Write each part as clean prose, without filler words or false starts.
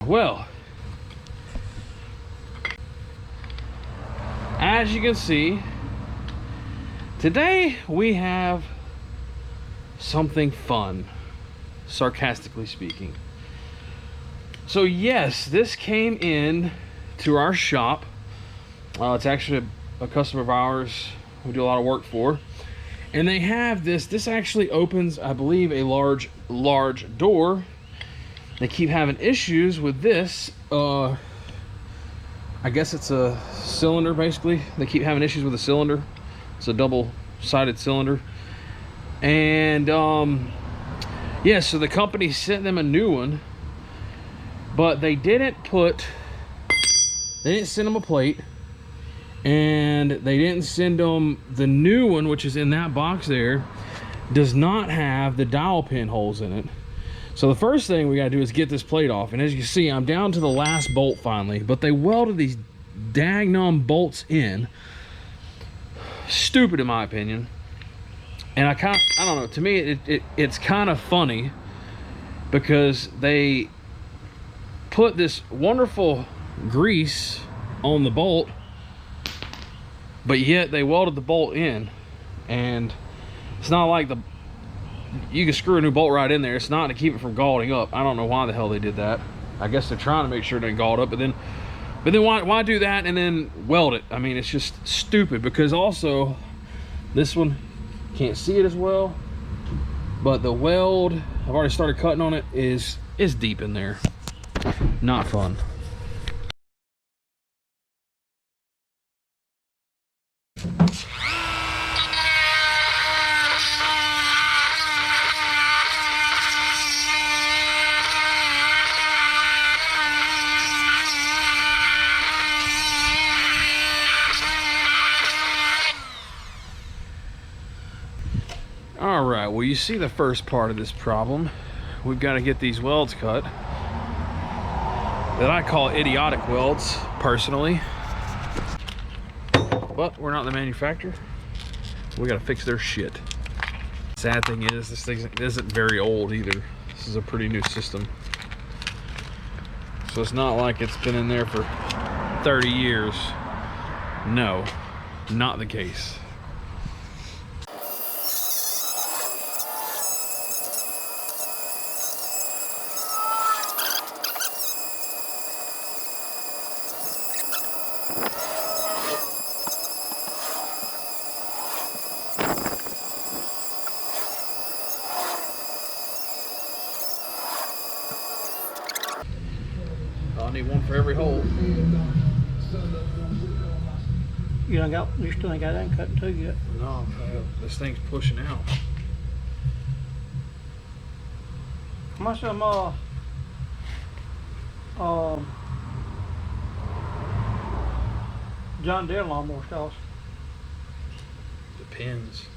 Well, as you can see, today we have something fun, sarcastically speaking. So yes, this came in to our shop. It's actually a customer of ours we do a lot of work for. And they have this actually opens, I believe, a large door. They keep having issues with this. I guess it's a cylinder, basically. They keep having issues with the cylinder. It's a double-sided cylinder. And yeah, so the company sent them a new one, but they didn't send them a plate, and they didn't send them the new one, which is in that box there. Does not have the dowel pin holes in it. So the first thing we gotta do is get this plate off. And as you see, I'm down to the last bolt finally, but they welded these daggone bolts in. Stupid in my opinion. And I don't know, to me it's kind of funny because they put this wonderful grease on the bolt, but yet they welded the bolt in. And it's not like you can screw a new bolt right in there. It's not to keep it from gallting up. I don't know why the hell they did that. I guess they're trying to make sure it doesn't galled up, but then why do that and then weld it? I mean, it's just stupid, because also this one, can't see it as well, but the weld, I've already started cutting on it, is deep in there. Not fun. All right, well, you see the first part of this problem. We've got to get these welds cut that I call idiotic welds, personally. But we're not the manufacturer. We got to fix their shit. Sad thing is, this thing isn't very old either. This is a pretty new system. So it's not like it's been in there for 30 years. No, not the case. I need one for every hole. You still ain't got that cut too yet? No, this thing's pushing out. How much them John Deere lawnmowers cost? Depends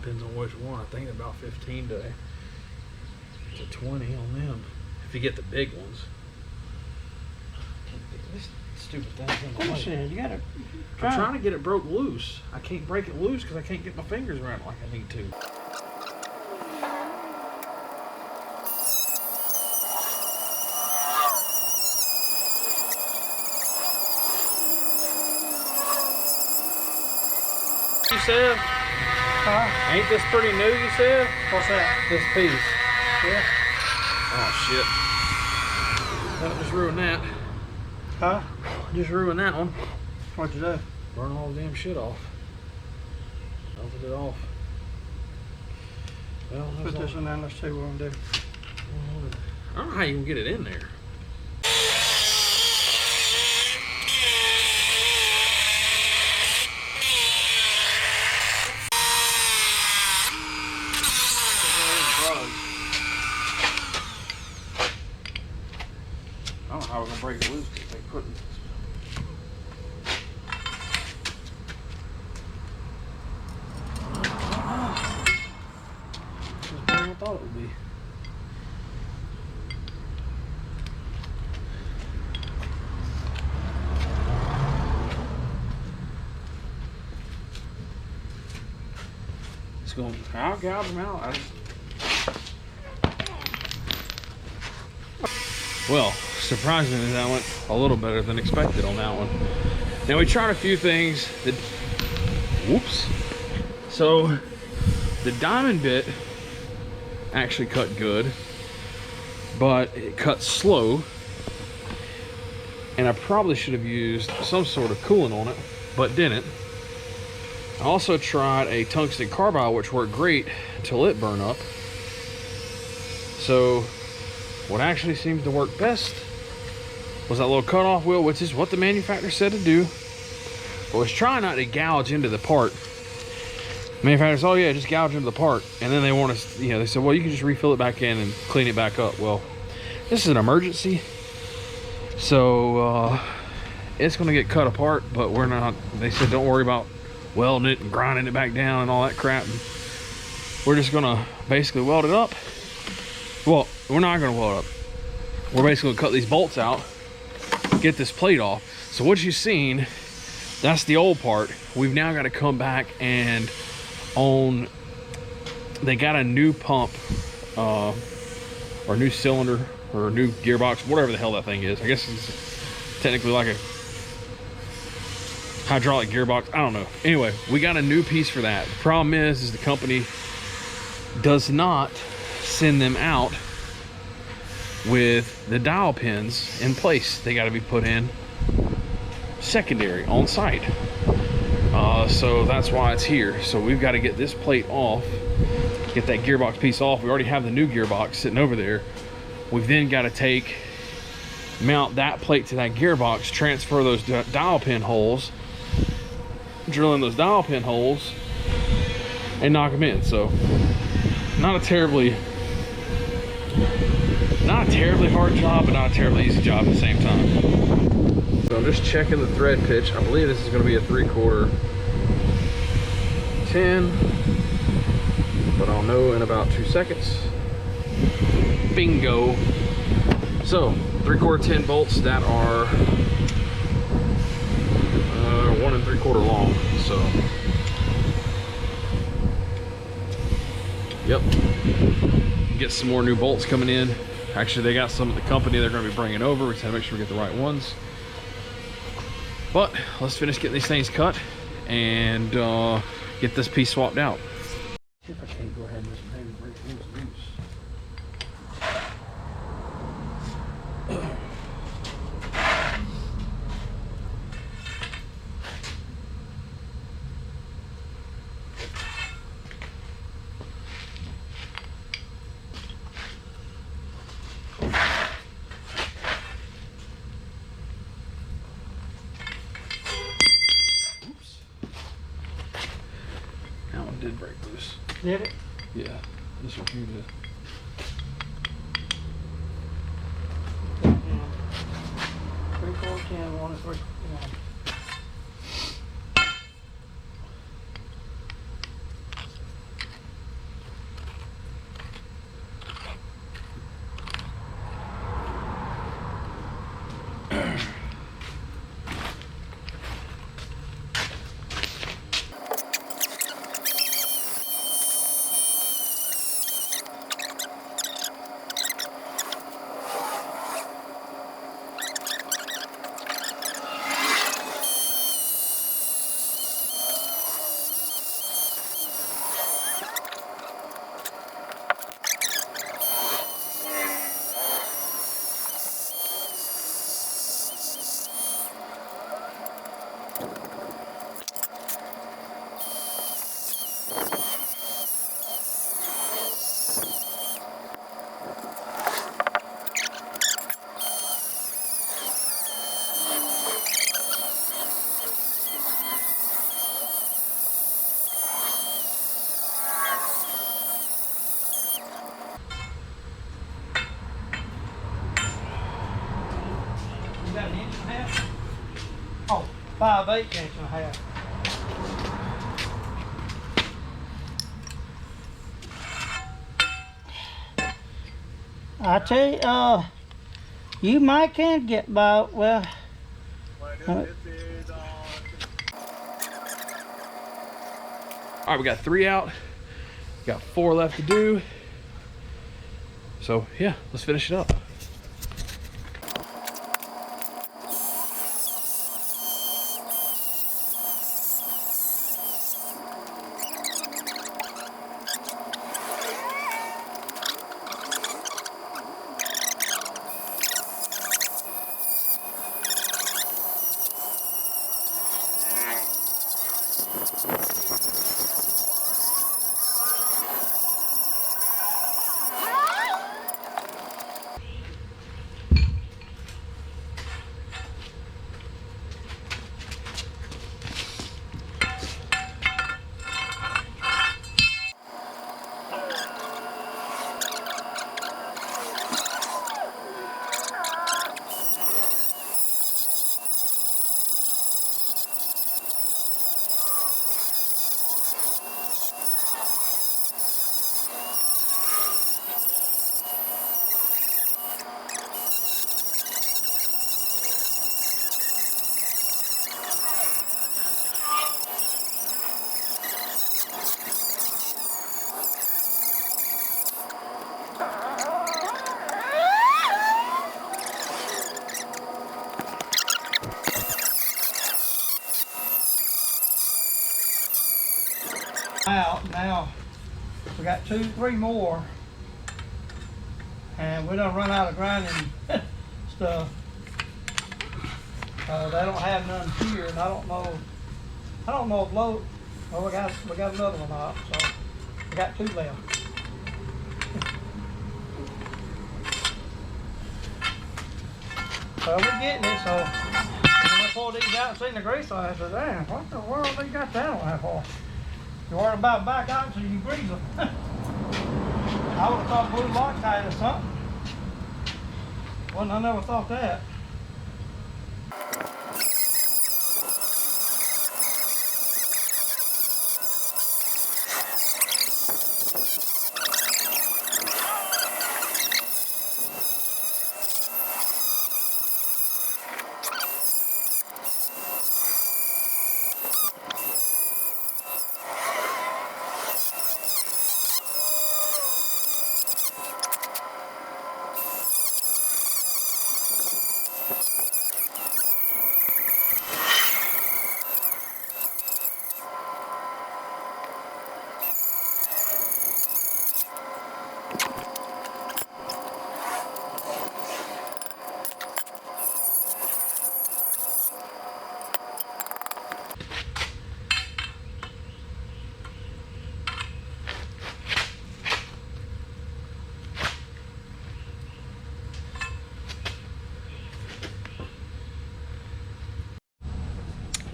on which one. I think about 15 to 20 on them. If you get the big ones. This stupid thing's in the way. You gotta I'm trying to get it broke loose. I can't break it loose because I can't get my fingers around it like I need to. You said? Huh? Ain't this pretty new, you said? What's that? This piece. Yeah. Oh shit. That just ruined that. Huh? Just ruined that one. What'd you do? Burn all the damn shit off. Melted it off. Well, Put this in there and let's see what I'm doing. I don't know how you can get it in there. I don't know how we're gonna break it loose because they couldn't. Just better than I thought it would be. It's going. I'll gouge them out. Well, surprisingly, that went a little better than expected on that one. Now we tried a few things that, whoops. So the diamond bit actually cut good, but it cut slow. And I probably should have used some sort of coolant on it, but didn't. I also tried a tungsten carbide, which worked great until it burned up. So what actually seems to work best was that little cutoff wheel, which is what the manufacturer said to do. But was trying not to gouge into the part. Manufacturers, oh yeah, just gouge into the part. And then they want us, you know, they said, well, you can just refill it back in and clean it back up. Well, this is an emergency. So it's gonna get cut apart, but we're not, they said don't worry about welding it and grinding it back down and all that crap. And we're just gonna basically weld it up. Well, we're not gonna weld it up. We're basically gonna cut these bolts out, get this plate off. So what you've seen, that's the old part. We've now got to come back and on, they got a new pump or new cylinder or a new gearbox, whatever the hell that thing is. I guess it's technically like a hydraulic gearbox, I don't know. Anyway, we got a new piece for that. The problem is the company does not send them out with the dowel pins in place. They got to be put in secondary on site. So that's why it's here. So we've got to get this plate off, get that gearbox piece off. We already have the new gearbox sitting over there. We've then got to mount that plate to that gearbox, transfer those dowel pin holes, drill in those dowel pin holes, and knock them in. So not a terribly hard job, but not a terribly easy job at the same time. So I'm just checking the thread pitch. I believe this is going to be a 3/4 10, but I'll know in about 2 seconds. Bingo. So 3/4 10 bolts that are 1 3/4 long. So yep, get some more new bolts coming in. Actually, they got some at the company they're going to be bringing over. We just have to make sure we get the right ones. But let's finish getting these things cut and get this piece swapped out. See if I can't go ahead and just maybe break these loose. Did break loose. Did it? Yeah, this one here did. Yeah. 3/4 10, 1 3/4. You got an 1.5 inch? Oh, 5/8 1/2 inch. I tell you, you might can get by, well. All right, we got 3 out. Got 4 left to do. So yeah, let's finish it up. We got 2, 3 more, and we done run out of grinding stuff. They don't have none here, and I don't know if load. Well, we got another one up, so we got 2 left. So we're getting it. So when I pulled these out and seen the grease on it, I said, "Damn, what the world they got that on that for? You worried about back out so you can grease them?" I would have thought blue Loctite or something. Well, I never thought that.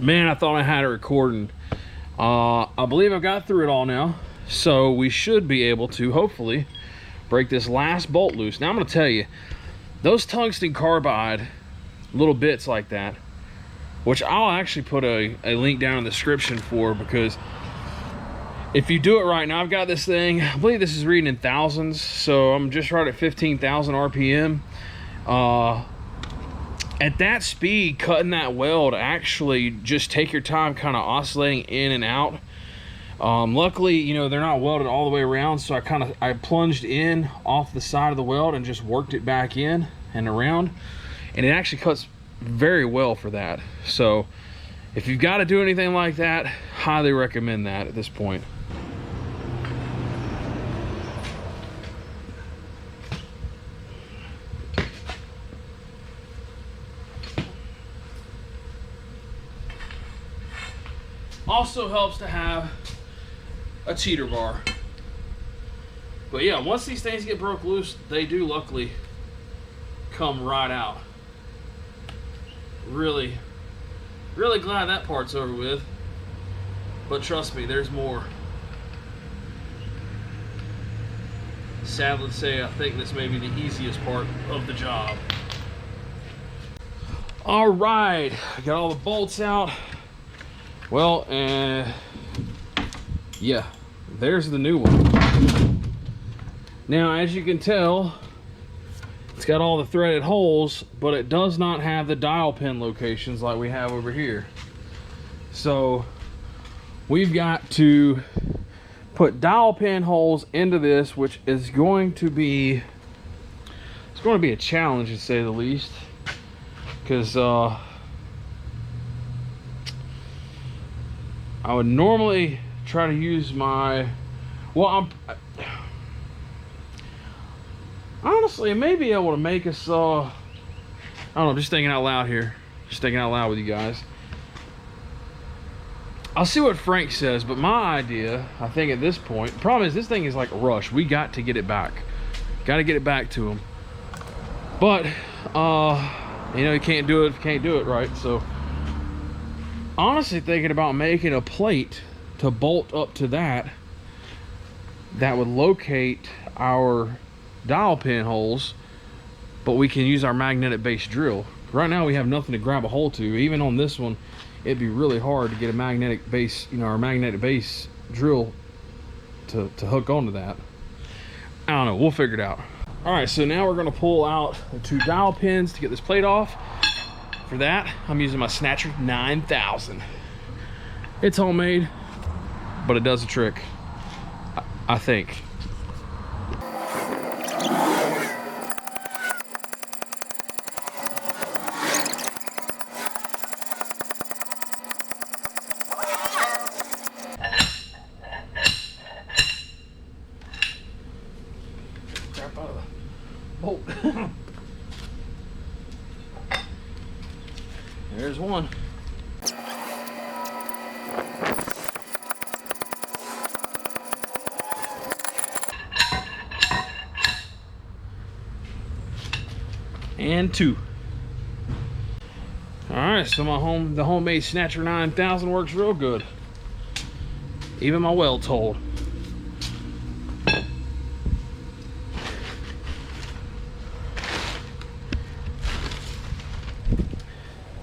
Man, I thought I had it recording. I believe I've got through it all now, so we should be able to hopefully break this last bolt loose. Now I'm going to tell you, those tungsten carbide little bits like that, which I'll actually put a link down in the description for, because if you do it right now, I've got this thing, I believe this is reading in thousands, so I'm just right at 15,000 RPM. At that speed, cutting that weld, actually just take your time kind of oscillating in and out. Luckily, you know, they're not welded all the way around, so I plunged in off the side of the weld and just worked it back in and around, and it actually cuts very well for that. So if you've got to do anything like that, highly recommend that at this point. Also helps to have a cheater bar. But yeah, once these things get broke loose, they do luckily come right out. Really glad that part's over with. But trust me, there's more. Sadly to say, I think this may be the easiest part of the job. All right, got all the bolts out. Well, yeah, there's the new one. Now, as you can tell, it's got all the threaded holes, but it does not have the dial pin locations like we have over here. So we've got to put dial pin holes into this, which is going to be, it's going to be a challenge to say the least, because I would normally try to use my, well, honestly, I may be able to make us, I don't know, just thinking out loud here. Just thinking out loud with you guys. I'll see what Frank says, but my idea, I think at this point, the problem is this thing is like a rush. We got to get it back. Got to get it back to him. But, you know, you can't do it if you can't do it, right? So, honestly thinking about making a plate to bolt up to that would locate our dial pin holes, but we can use our magnetic base drill. Right now we have nothing to grab a hold to. Even on this one, it'd be really hard to get a magnetic base, you know, our magnetic base drill to hook onto that. I don't know, we'll figure it out. All right, so now we're gonna pull out the 2 dial pins to get this plate off. For that, I'm using my Snatcher 9000. It's homemade, but it does the trick, I think. There's one. And two. All right, so the homemade Snatcher 9000 works real good. Even my welds hold.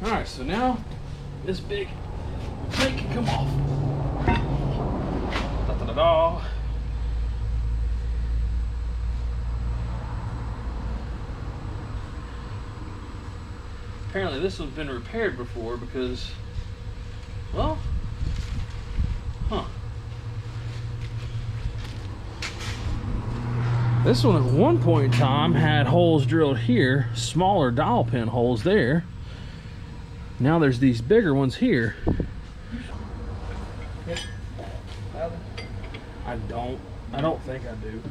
All right, so now this big plate can come off. Da-da-da-da. Apparently this one's been repaired before because, well, this one at one point in time had holes drilled here, smaller dowel pin holes there. Now there's these bigger ones here. I don't think I do.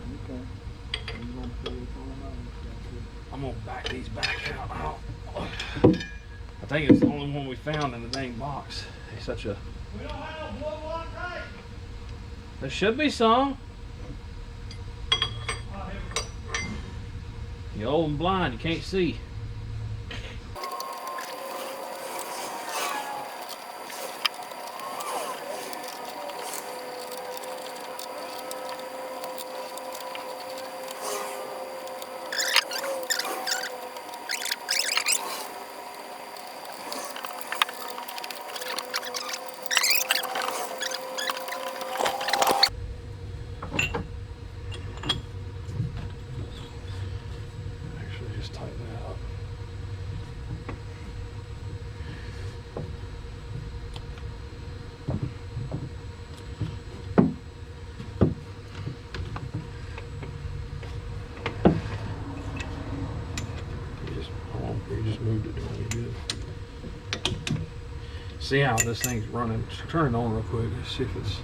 I'm gonna back these back out. I think it's the only one we found in the dang box. It's such a. We don't have no Woah tape. There should be some. You're old and blind, you can't see. Moved it really good. See how this thing's running. Turn it on real quick. Let's see if it's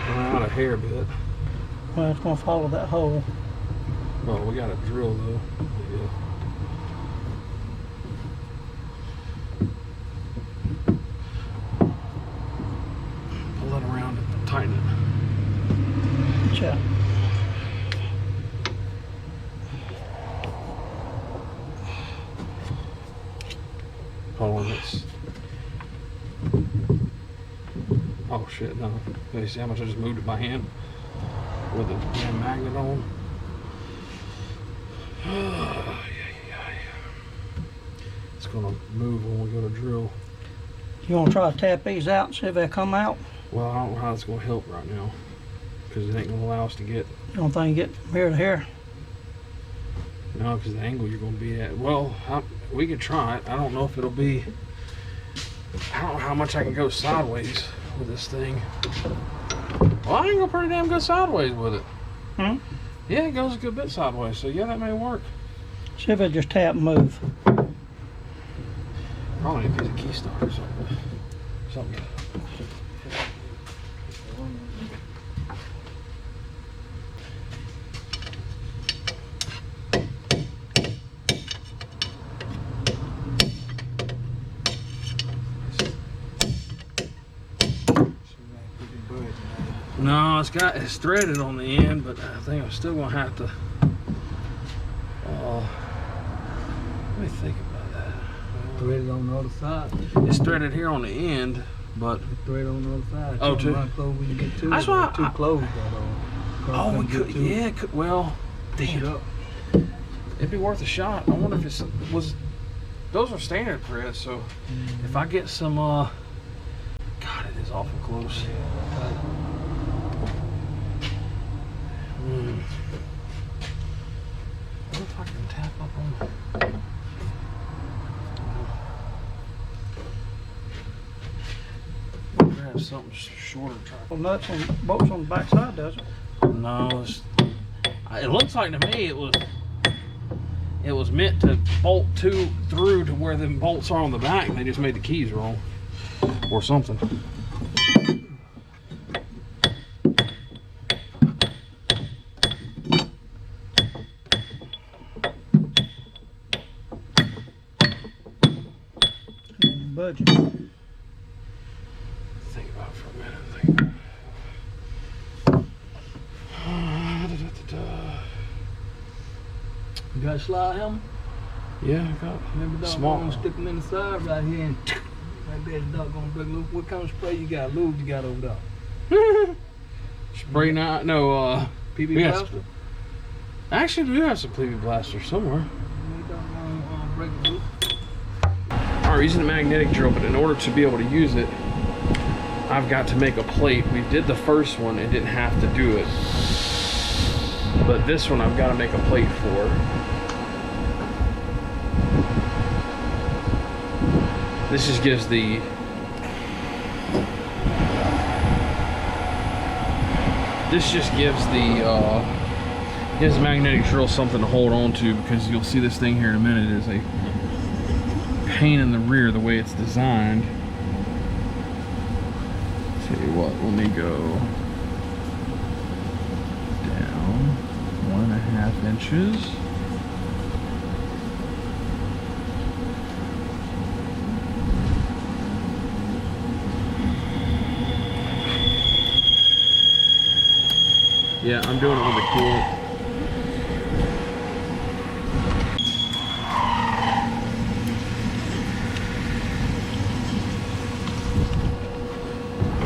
running out a hair bit. Well, it's gonna follow that hole. Well, we got a drill though. Yeah. Pull it around and tighten it. Check. Hold on, this. Oh shit, no. You see how much I just moved it by hand? With the damn magnet on. It's gonna move when we go to drill. You wanna try to tap these out and see if they come out? Well, I don't know how it's gonna help right now. Because it ain't gonna allow us to get. You don't think you get from here to here? No, because the angle you're gonna be at. Well, we could try it. I don't know if it'll be. I don't know how much I can go sideways with this thing. Well, I can go pretty damn good sideways with it. Hmm? Yeah, it goes a good bit sideways. So yeah, that may work. See if it just tap and move. Probably a piece of key start or something. Something. No, it's threaded on the end, but I think I'm still gonna have to. Let me think about that. Threaded on the other side. It's threaded here on the end, but It's threaded on the other side. Oh, too. Run close when you get to That's it. why Too I- close, oh, we could. Yeah, well, damn. Up. It'd be worth a shot. I wonder if it's was. Those are standard threads, so if I get some, God, it is awful close. What if I can tap up on? Grab something shorter. Well, nuts and bolts on the back side, does it? No, it looks like to me it was meant to bolt through to where the bolts are on the back, and they just made the keys wrong or something. budget. Think about it for a minute. Think about it. You got a slide hammer? Yeah, I got Remember dog small. gonna stick them in the side right here and right there the dog gonna break loose. What kind of spray you got? Lube you got over there? Spray not no PB we got blaster? actually we do have some PB blaster somewhere. Make dog gonna break it loose. Alright, we're using a magnetic drill, but in order to be able to use it, I've got to make a plate. We did the first one and didn't have to do it. But this one I've got to make a plate for. This just gives the gives the magnetic drill something to hold on to, because you'll see this thing here in a minute is a pain in the rear the way it's designed. Tell you what, let me go down 1.5 inches. Yeah, I'm doing it with the cord.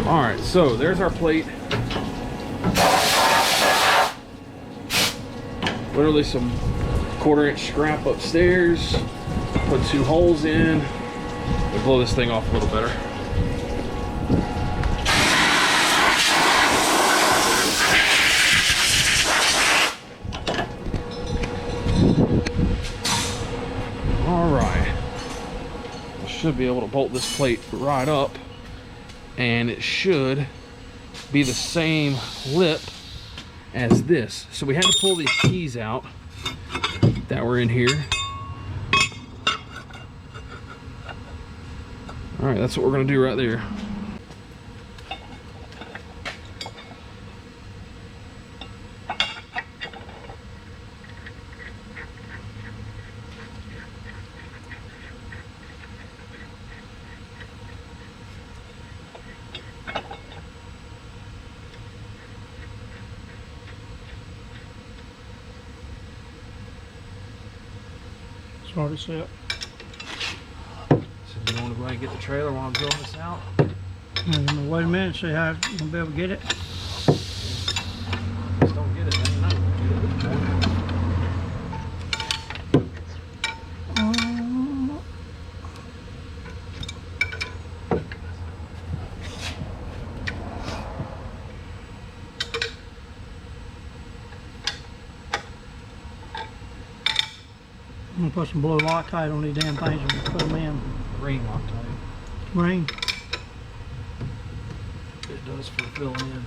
Alright, so there's our plate. Literally some 1/4 inch scrap upstairs. Put 2 holes in. We'll blow this thing off a little better. Alright. I should be able to bolt this plate right up, and it should be the same lip as this. So we had to pull these keys out that were in here. Alright, that's what we're going to do right there. It's already set. So you want to go ahead and get the trailer while I'm drilling this out? And wait a minute, see how I'm gonna be able to get it. Just don't get it, man. No. I'm gonna put some blue Loctite on these damn things and put them in. Ream Loctite. Ring. It does for filling in.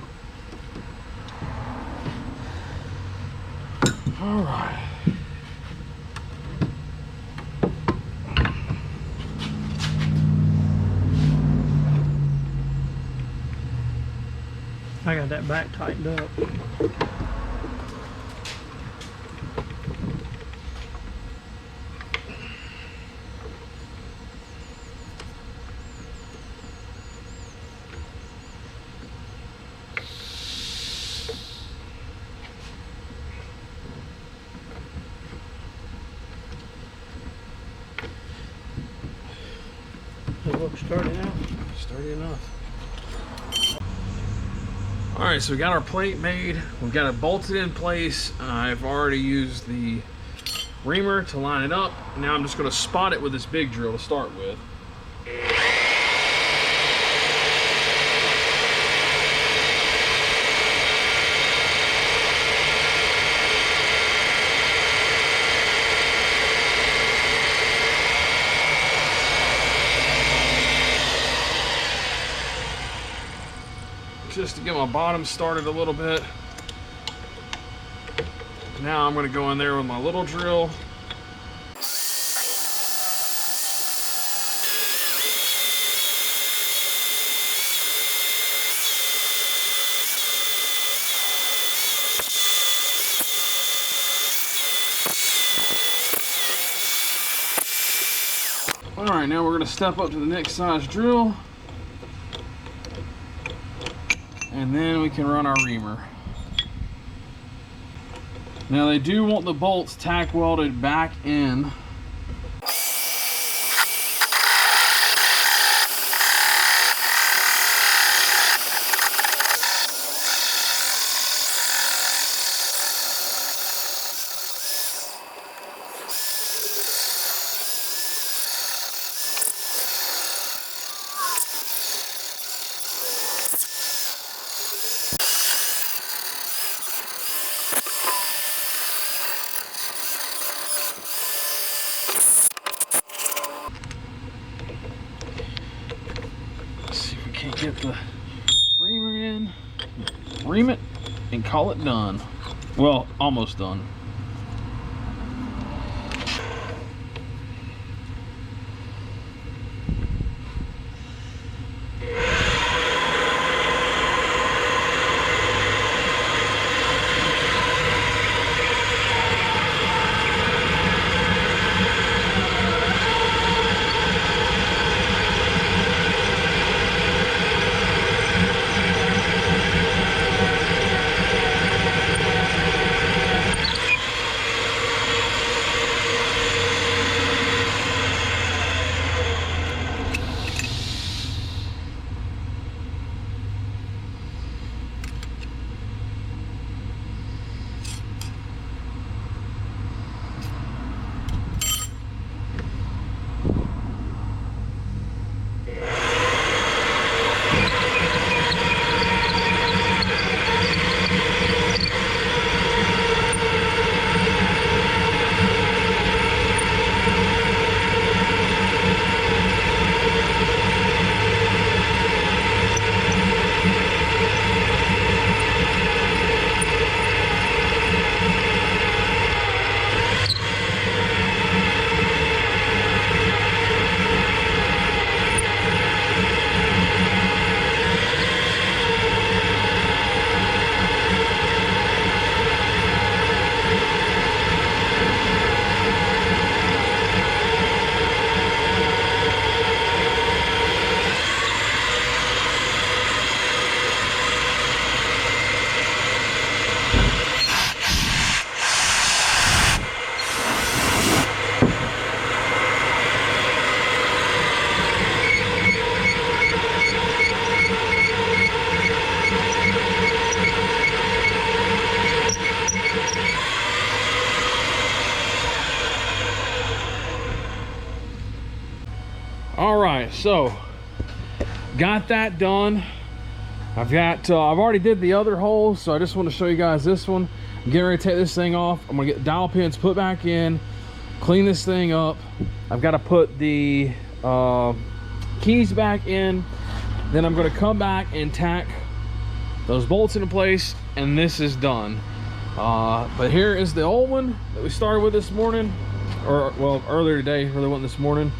Alright. I got that back tightened up. Does it look sturdy now? Sturdy enough. Alright, so we got our plate made. We've got it bolted in place. I've already used the reamer to line it up. Now I'm just going to spot it with this big drill to start with. Just to get my bottom started a little bit. Now I'm going to go in there with my little drill. All right, now we're gonna step up to the next size drill, and then we can run our reamer. Now they do want the bolts tack welded back in. Get the reamer in, ream it, and call it done. Well, almost done. All right, so got that done. I've already did the other holes, so I just want to show you guys this one. I'm getting ready to take this thing off. I'm gonna get the dowel pins put back in, clean this thing up. I've got to put the keys back in. Then I'm gonna come back and tack those bolts into place, and this is done. But here is the old one that we started with this morning, or well, earlier today, really wasn't this morning.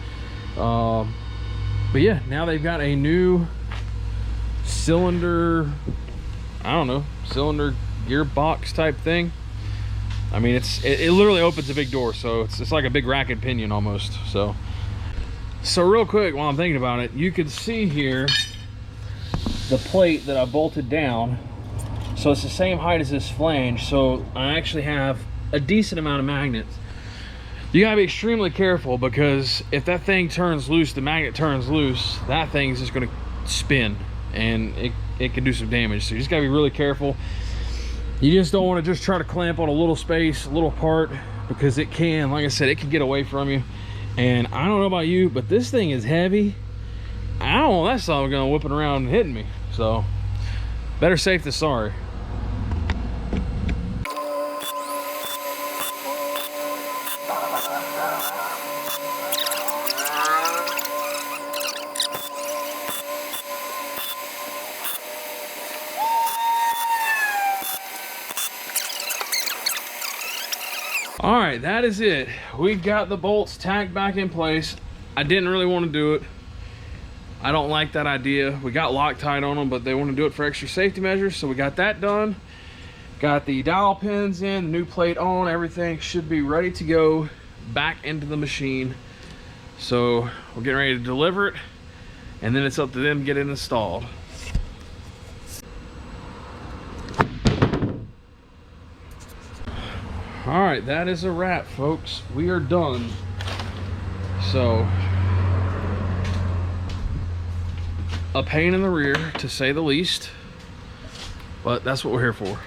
But yeah, now they've got a new cylinder, I don't know, cylinder gearbox type thing. I mean, it literally opens a big door, so it's like a big racket pinion almost. So real quick, while I'm thinking about it, you can see here the plate that I bolted down. So it's the same height as this flange, so I actually have a decent amount of magnets. You gotta be extremely careful, because if that thing turns loose, the magnet turns loose, that thing's just gonna spin and it can do some damage. So you just gotta be really careful. You just don't want to just try to clamp on a little space, a little part, because it can, like I said, it can get away from you. And I don't know about you, but this thing is heavy. I don't want that son gonna whipping around and hitting me. So better safe than sorry. All right, that is it. We've got the bolts tacked back in place. I didn't really want to do it. I don't like that idea. We got Loctite on them, but they want to do it for extra safety measures, so we got that done. Got the dowel pins in, the new plate on, everything should be ready to go back into the machine. So we're getting ready to deliver it, and then it's up to them to get it installed. All right, that is a wrap, folks. We are done. So, a pain in the rear, to say the least, but that's what we're here for.